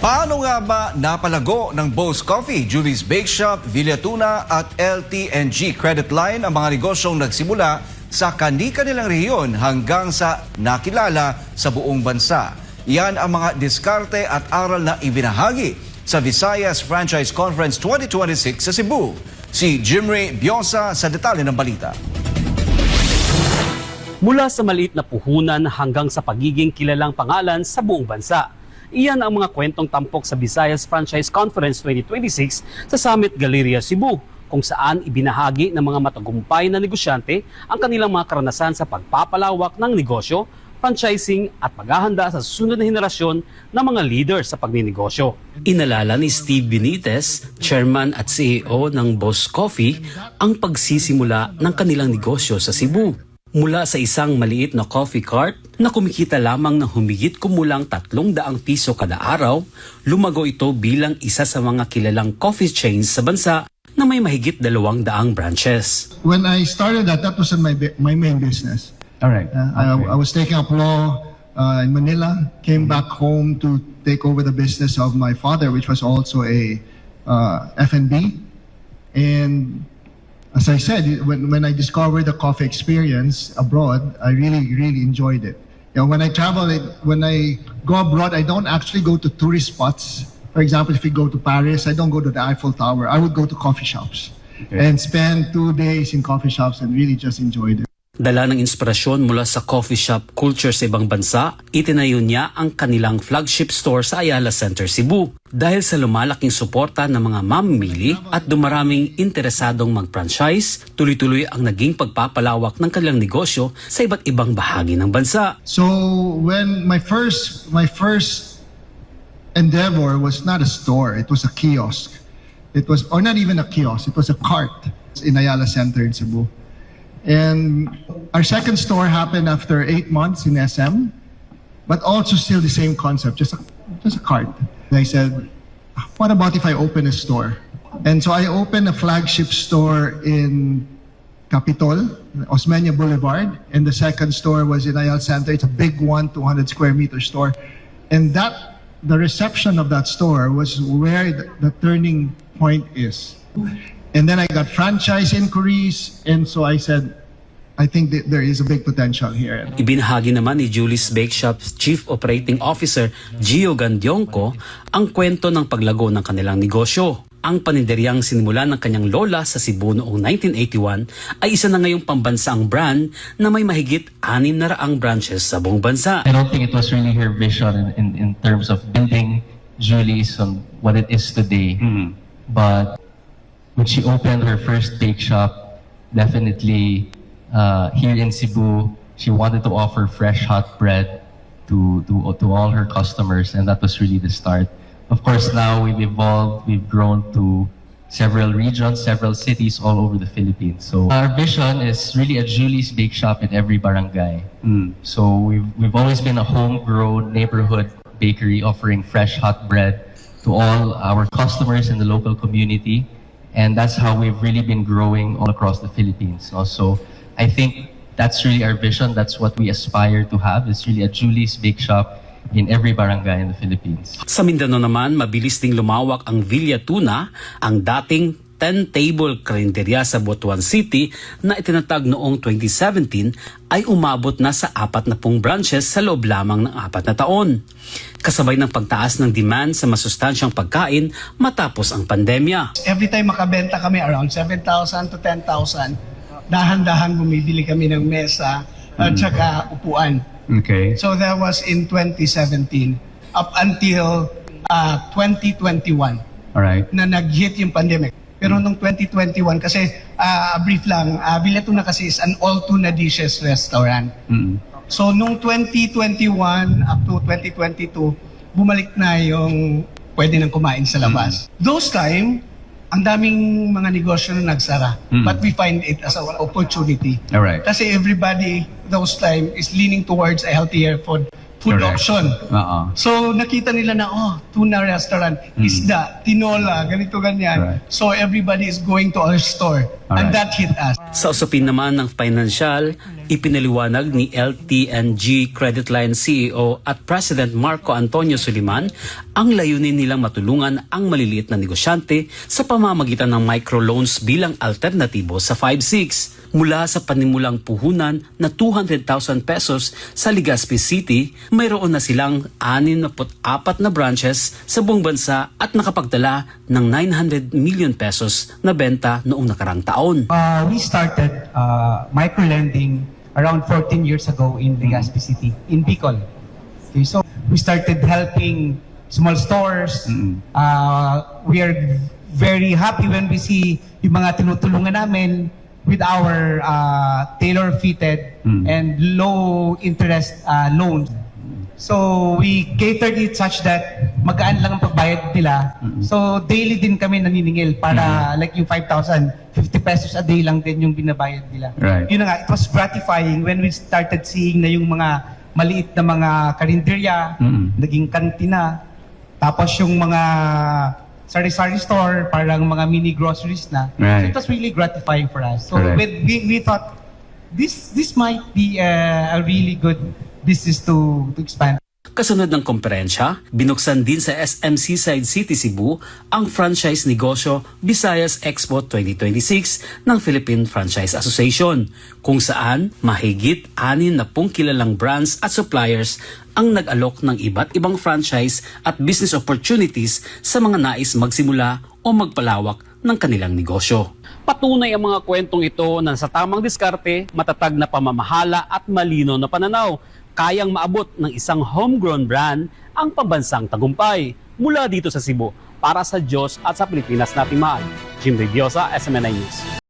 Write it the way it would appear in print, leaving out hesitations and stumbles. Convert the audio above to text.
Paano nga ba napalago ng Bo's Coffee, Julie's Bake Shop, Villatuna at LTNG Credit Line ang mga negosyong nagsimula sa kani-kanilang rehiyon hanggang sa nakilala sa buong bansa? Yan ang mga diskarte at aral na ibinahagi sa Visayas Franchise Conference 2026 sa Cebu. Si Jimry Biosa sa detalye ng balita. Mula sa maliit na puhunan hanggang sa pagiging kilalang pangalan sa buong bansa. Iyan ang mga kwentong tampok sa Visayas Franchise Conference 2026 sa Summit Galleria, Cebu, kung saan ibinahagi ng mga matagumpay na negosyante ang kanilang mga karanasan sa pagpapalawak ng negosyo, franchising at paghahanda sa susunod na henerasyon ng mga leader sa pagninegosyo. Inalala ni Steve Benitez, Chairman at CEO ng Bo's Coffee, ang pagsisimula ng kanilang negosyo sa Cebu. Mula sa isang maliit na coffee cart na kumikita lamang ng humigit kumulang 300 piso kada araw, lumago ito bilang isa sa mga kilalang coffee chains sa bansa na may mahigit 200 branches. When I started that was my main business. All right. I was taking up law in Manila, came back home to take over the business of my father, which was also a F&B. And as I said, when I discovered the coffee experience abroad, I really enjoyed it. You know, when I travel, when I go abroad, I don't actually go to tourist spots. For example, if we go to Paris, I don't go to the Eiffel Tower. I would go to coffee shops and spend 2 days in coffee shops and really just enjoyed it. Dala ng inspirasyon mula sa coffee shop culture sa ibang bansa, itinayo niya ang kanilang flagship store sa Ayala Center, Cebu. Dahil sa lumalaking suporta ng mga mamimili at dumaraming interesadong mag-franchise, tuloy-tuloy ang naging pagpapalawak ng kanilang negosyo sa iba't ibang bahagi ng bansa. So when my first endeavor was not a store, it was a kiosk. It was, or not even a kiosk, it was a cart in Ayala Center in Cebu. And our second store happened after 8 months in SM, but also still the same concept, just a cart. And I said, what about if I open a store? And so I opened a flagship store in Capitol, Osmeña Boulevard, and the second store was in Ayala Center. It's a big one, 200 square meter store. And the reception of that store was where the turning point is. And then I got franchise inquiries, and so I said, I think that there is a big potential here. Ibinahagi naman ni Julie's Bake Shop's Chief Operating Officer Gio Gandionco ang kwento ng paglago ng kanilang negosyo. Ang paninderyang sinimulan ng kanyang lola sa Cebu noong 1981 ay isa na ngayong pambansaang brand na may mahigit 600 branches sa buong bansa. I don't think it was really her vision in terms of building Julie's on what it is today. But when she opened her first bake shop, definitely here in Cebu, she wanted to offer fresh hot bread to all her customers, and that was really the start. Of course, now we've evolved, we've grown to several regions, several cities all over the Philippines. So our vision is really a Julie's Bake Shop in every barangay. So we've always been a homegrown neighborhood bakery offering fresh hot bread to all our customers in the local community. And that's how we've really been growing all across the Philippines. Also, I think that's really our vision. That's what we aspire to have. It's really a Julie's Bake Shop in every barangay in the Philippines. Sa Mindanao naman, mabilis ding lumawak ang Villatuna, ang dating 10-table karinderya sa Butuan City na itinatag noong 2017 ay umabot na sa 40 branches sa loob lamang ng 4 na taon. Kasabay ng pagtaas ng demand sa masustansyang pagkain matapos ang pandemya. Every time makabenta kami around 7,000 to 10,000, dahan-dahan bumibili kami ng mesa at saka upuan. Okay. So that was in 2017 up until 2021 All right. na nag-hit yung pandemic. Pero nung 2021, kasi brief lang, Villatuna kasi is an all-tuna dishes restaurant. So nung 2021 up to 2022, bumalik na yung pwede nang kumain sa labas. Those time, ang daming mga negosyo na nagsara. But we find it as an opportunity. All right. Kasi everybody those time is leaning towards a healthier food Correct. option. So nakita nila na, tuna restaurant, isda, tinola, ganito ganyan. Right. So everybody is going to our store. And Alright. that hit us. Sa usapin naman ng financial, ipinaliwanag ni LTNG Credit Line CEO at President Marco Antonio Soliman ang layunin nilang matulungan ang maliliit na negosyante sa pamamagitan ng microloans bilang alternatibo sa 5-6. Mula sa panimulang puhunan na 200,000 pesos sa Legazpi City, mayroon na silang 64 na branches sa buong bansa at nakapagdala ng 900 million pesos na benta noong nakarang taon. We started micro-lending around 14 years ago in Legazpi City, in Bicol. Okay, so we started helping small stores. We are very happy when we see yung mga tinutulungan namin with our tailor-fitted and low-interest loans. So we catered it such that magaan lang ang pagbayad nila. So daily din kami naniningil para like yung 5,000, 50 pesos a day lang din yung binabayad nila. Right. Yun na nga, it was gratifying when we started seeing na yung mga maliit na mga karinderya, naging kantina, tapos yung mga sari-sari store, parang mga mini groceries na. Right. So it was really gratifying for us. So Correct. we thought this might be a really good business to expand. Kasunod ng komperensya, binuksan din sa SM Seaside City, Cebu ang franchise negosyo Visayas Expo 2026 ng Philippine Franchise Association, kung saan mahigit 60 kilalang brands at suppliers ang nag-alok ng iba't ibang franchise at business opportunities sa mga nais magsimula o magpalawak ng kanilang negosyo. Patunay ang mga kwentong ito na sa tamang diskarte, matatag na pamamahala at malino na pananaw, kayang maabot ng isang homegrown brand ang pambansang tagumpay. Mula dito sa Cebu, para sa Diyos at sa Pilipinas nating mahal. Jim Reviosa, SMNI News.